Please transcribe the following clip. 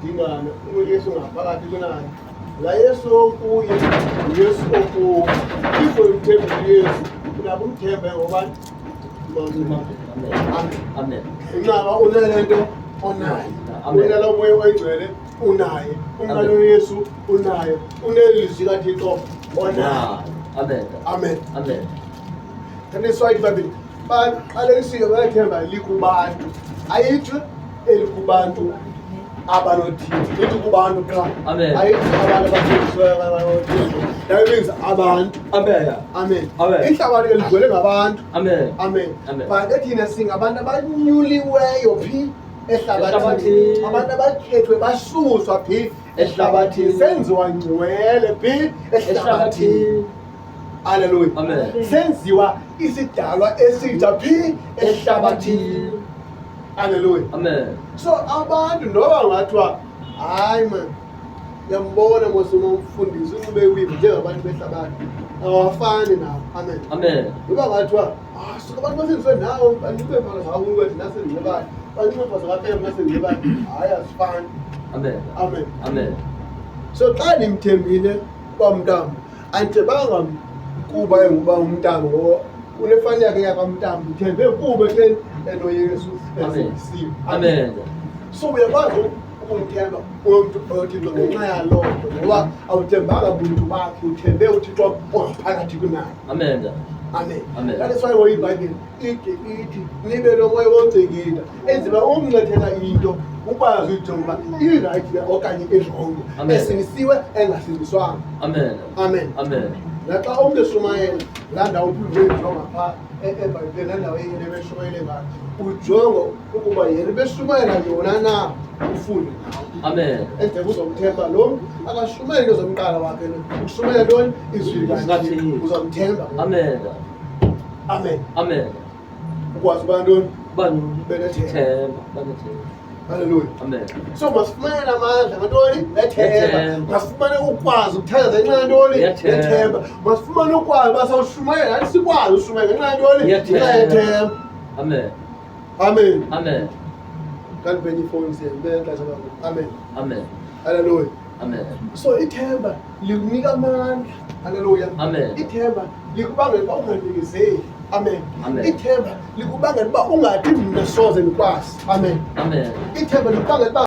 idingana uYesu ngaphakathi kunayo la Yesu okuye uYesu okuwo if umthemba uYesu unabo umthemba ngobani Amen. unaba unalento onayo unala moya oyigcwele unaye umntana uYesu unaye unelizwi kaThixo onayo. Amen. Kanti iswayiti babili balekisiwe bayathemba likubantu ayithi elikubantu abanothile lithi kubantu qha ayithi abantu abathembisiweyo abanothile that means abantu. Amen. Ihlabathi eligcwele ngabantu. Amen. But thina singabantu abanyuliweyo phi ehlabathini, abantu abakhethwe basuswa phi ehlabathini, senziwa ngcwele phi ehlabathini. Hallelujah. Senziwa isidalwa esitsha phi ehlabathini. Hallelujah. So abantu noba ngathiwa hayi man yambona mosomfundisi ube wibi njengabantu behlabathi awafani nawo. Amen. Noba ngathiwa suka abantu basenziswe nawo banikwe mara hawu ukuthi nasenzibani banikwe mara kaphela nasenzibani hayi asifani. Amen. So xa nimthembile kwamntambo antebanga kuba enguba umntambo ngoba unefani yakhe yakamntambo uthembe kuba ke enoYesu esisiwe. Amen. So uyakwazi ukumthemba umuntu othixo ngenxa yaloo nto ngoba awuthembanga buntu bakhe uthembe uthixo ongaphakathi kunayo. Amen. That is why iBhayibheli ithi nibe nomoya wongcikida enzima umncethela into ukwazi uyijonga irayithi okanye irongo esindisiwe engasindiswanga. Amen. Naxa umntu eshumayela laa ndawo ujonga phaa eBhayibhileni laa ndawo yena ebeshumayele ngayo ujonga ukuba yena ebeshumayela yona na ufunde nawo. Enzeka uzomthemba lo mntu akashumayeli into zomqala wakhe ushumayela ntoni izwi likaThixo uzomthemba. Amen. Ukwazi uba ntoni benethemba. Hallelujah. So masifumane amandla ngantoni nethemba, masifumane ukwazi ukuthandaza ngenxa yantoni nethemba, masifumane ukwazi basawushumayela nathi sikwazi ushumayela ngenxa yantoni ngenxa yethemba. Amen. Kanti benye ifowuni siyayibeka Amen. Hallelujah. So ithemba likunika amandla. Hallelujah. Ithemba likubangela uba ungandikezeli. Amen. Ithemba likubangela uba ungathi mna soze ndikwazi. Amen. Ithemba likubangela uba